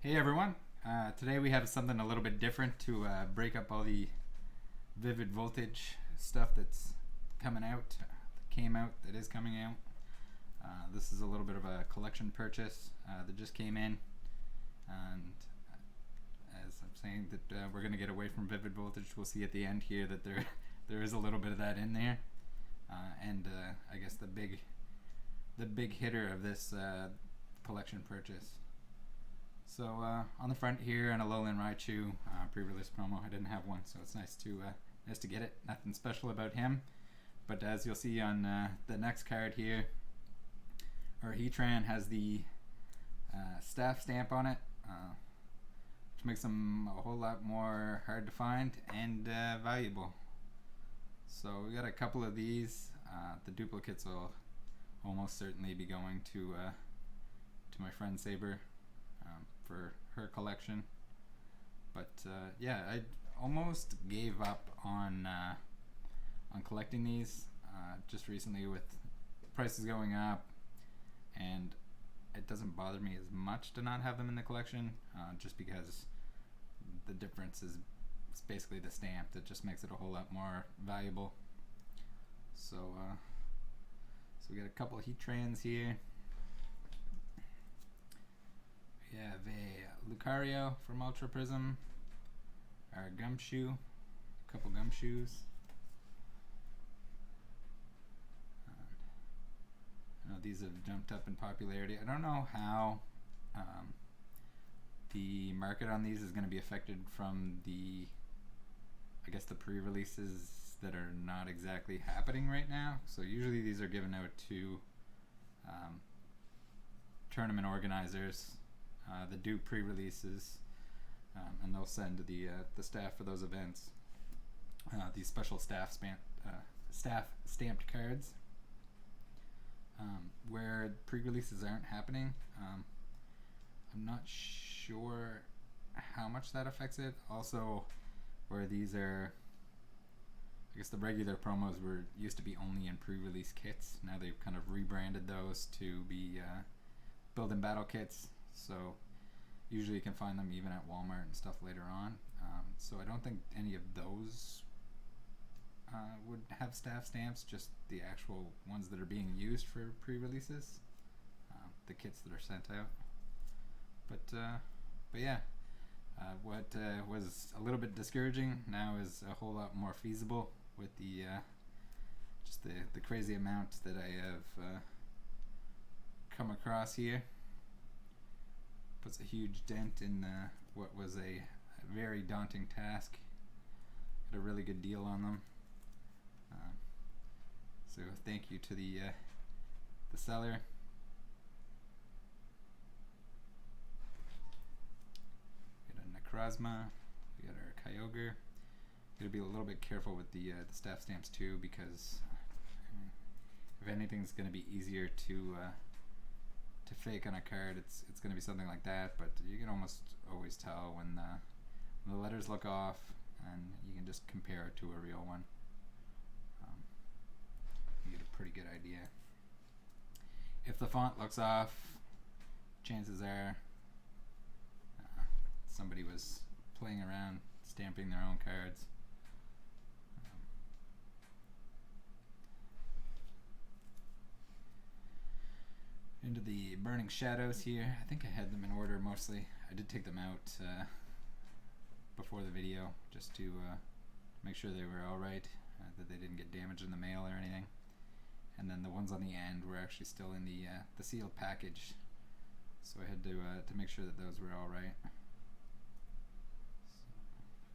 Hey everyone, today we have something a little bit different to break up all the vivid voltage stuff that's coming out, that came out, that is coming out. This is a little bit of a collection purchase that just came in, and as I'm saying that we're going to get away from vivid voltage. We'll see at the end here that there is a little bit of that in there, and I guess the big hitter of this collection purchase. So on the front here, an Alolan Raichu pre-release promo. I didn't have one, so it's nice to get it. Nothing special about him, but as you'll see on the next card here, our Heatran has the staff stamp on it, which makes him a whole lot more hard to find and valuable. So we got a couple of these. The duplicates will almost certainly be going to my friend Saber. For her collection, but yeah, I almost gave up on collecting these just recently with prices going up, and it doesn't bother me as much to not have them in the collection, just because the difference is it's basically the stamp that just makes it a whole lot more valuable. So we got a couple of Heatrans here. We have a Lucario from Ultra Prism, our Gumshoe, a couple Gumshoes. I know these have jumped up in popularity. I don't know how the market on these is going to be affected from the pre-releases that are not exactly happening right now. So usually these are given out to tournament organizers that do pre-releases, and they'll send the staff for those events these special staff stamped cards. Where pre-releases aren't happening, I'm not sure how much that affects it. Also, where these are, I guess the regular promos used to be only in pre-release kits. Now they've kind of rebranded those to be build-in battle kits. So usually you can find them even at Walmart and stuff later on. So I don't think any of those would have staff stamps, just the actual ones that are being used for pre-releases, the kits that are sent out. But yeah, what was a little bit discouraging now is a whole lot more feasible with the just the crazy amount that I have come across here. Puts a huge dent in what was a very daunting task. Got a really good deal on them. So thank you to the seller. We got a Necrozma. We got our Kyogre. Got to be a little bit careful with the staff stamps too, because if anything's going to be easier to fake on a card, it's going to be something like that. But you can almost always tell when the letters look off, and you can just compare it to a real one. You get a pretty good idea. If the font looks off, chances are somebody was playing around stamping their own cards. Into the Burning Shadows here. I think I had them in order mostly. I did take them out before the video just to make sure they were alright, that they didn't get damaged in the mail or anything. And then the ones on the end were actually still in the sealed package, so I had to make sure that those were alright. So,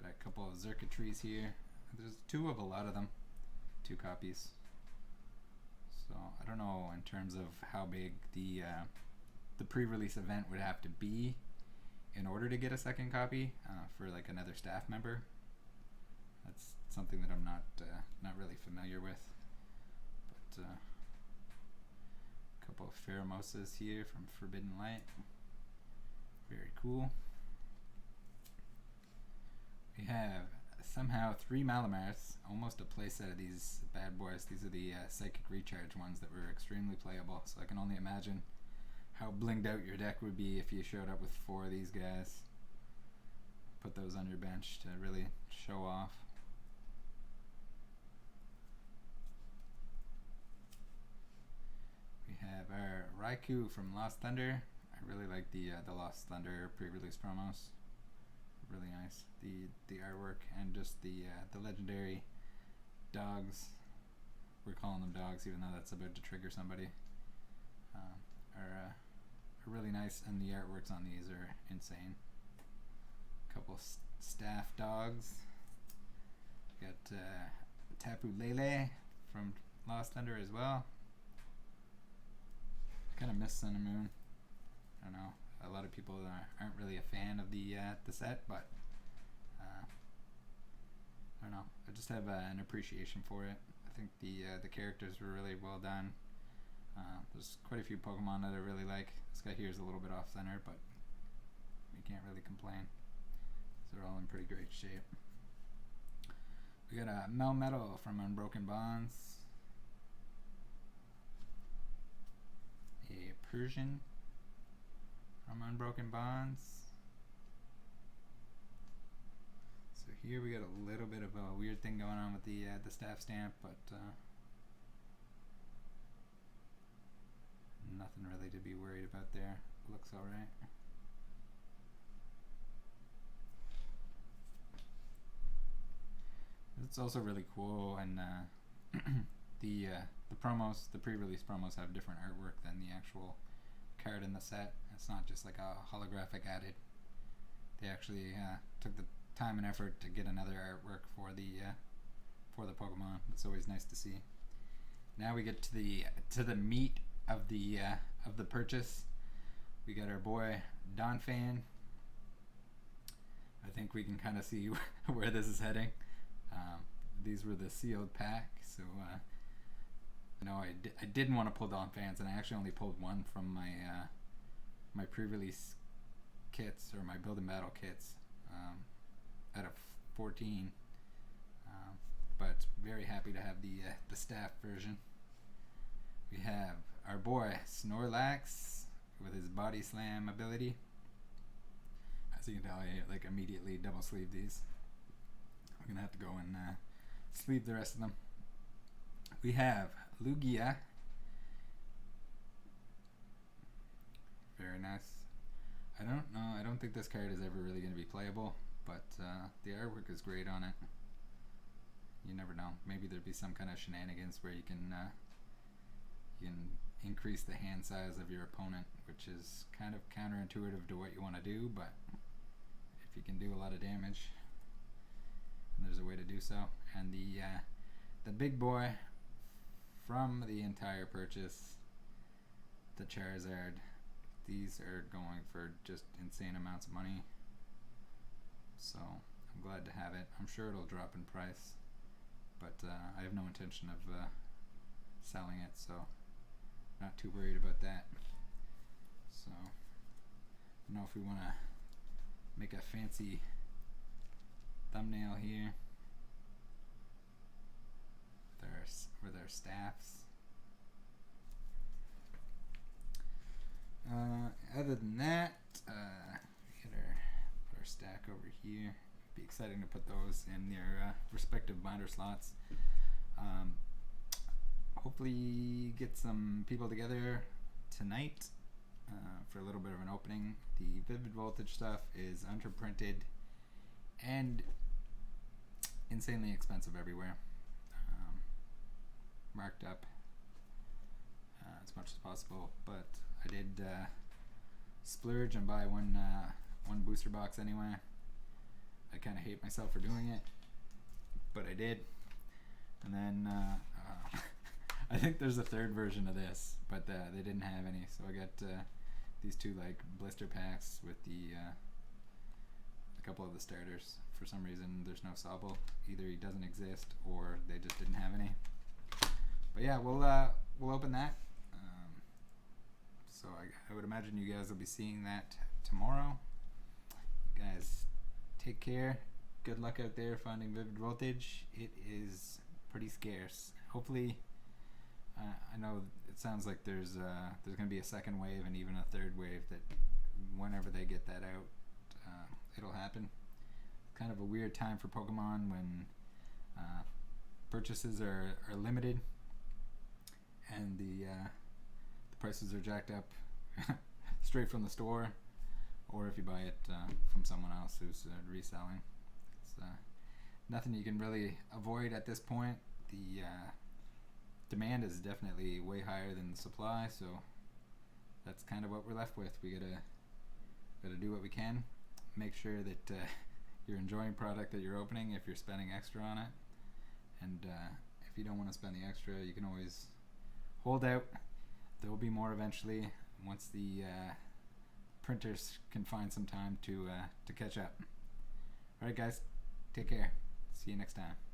got a couple of Xurkitrees here. There's two of a lot of them, 2 copies. So I don't know in terms of how big the pre-release event would have to be in order to get a second copy for like another staff member. That's something that I'm not really familiar with. But a couple of Pheromoses here from Forbidden Light. Very cool. We have somehow 3 Malamars, almost a playset of these bad boys. These are the Psychic Recharge ones that were extremely playable, so I can only imagine how blinged out your deck would be if you showed up with 4 of these guys. Put those on your bench to really show off. We have our Raiku from Lost Thunder. I really like the Lost Thunder pre-release promos. Really nice. The artwork and just the legendary dogs. We're calling them dogs, even though that's about to trigger somebody. Are really nice, and the artworks on these are insane. Couple staff dogs. Got Tapu Lele from Lost Thunder as well. Kind of miss Sun and Moon. I don't know. A lot of people aren't really a fan of the set, but I don't know. I just have an appreciation for it. I think the characters were really well done. There's quite a few Pokemon that I really like. This guy here is a little bit off center, but we can't really complain. They're all in pretty great shape. We got a Melmetal from Unbroken Bonds. A Persian from Unbroken Bonds. So here we got a little bit of a weird thing going on with the staff stamp, but nothing really to be worried about there. Looks alright. It's also really cool, and the promos, the pre-release promos, have different artwork than the actual card in the set. It's not just like a holographic added. They actually took the time and effort to get another artwork for the Pokemon. It's always nice to see. Now we get to the meat of the purchase. We got our boy Donphan. I think we can kind of see where this is heading. These were the sealed pack, so I didn't want to pull Donphans, and I actually only pulled one from my pre-release kits, or my build and battle kits, out of 14. But very happy to have the staff version. We have our boy Snorlax with his body slam ability. As you can tell, I like immediately double sleeve these. I'm gonna have to go and sleeve the rest of them. We have Lugia. Very nice. I don't know. I don't think this card is ever really going to be playable, but the artwork is great on it. You never know. Maybe there'd be some kind of shenanigans where you can increase the hand size of your opponent, which is kind of counterintuitive to what you want to do, but if you can do a lot of damage, and there's a way to do so. And the big boy from the entire purchase, the Charizard. These are going for just insane amounts of money, so I'm glad to have it. I'm sure it'll drop in price, but I have no intention of selling it, so not too worried about that. So I don't know if we want to make a fancy thumbnail here with our staffs. Other than that, we get our stack over here. Be exciting to put those in their respective binder slots. Hopefully get some people together tonight for a little bit of an opening. The Vivid Voltage stuff is underprinted and insanely expensive everywhere. Marked up as much as possible, but I did splurge and buy one booster box anyway. I kind of hate myself for doing it, but I did. And then I think there's a third version of this, but they didn't have any, so I got these two like blister packs with a couple of the starters. For some reason there's no Sobble. Either he doesn't exist or they just didn't have any. But yeah, we'll open that. So I would imagine you guys will be seeing that tomorrow. You guys take care. Good luck out there finding Vivid Voltage. It is pretty scarce. Hopefully I know it sounds like there's going to be a second wave and even a third wave that whenever they get that out, it'll happen. Kind of a weird time for Pokemon when purchases are limited and the prices are jacked up straight from the store, or if you buy it from someone else who's reselling. It's nothing you can really avoid at this point. The demand is definitely way higher than the supply, so that's kind of what we're left with. We gotta do what we can. Make sure that you're enjoying product that you're opening if you're spending extra on it, and if you don't want to spend the extra, you can always hold out. There will be more eventually once the printers can find some time to catch up. Alright guys, take care. See you next time.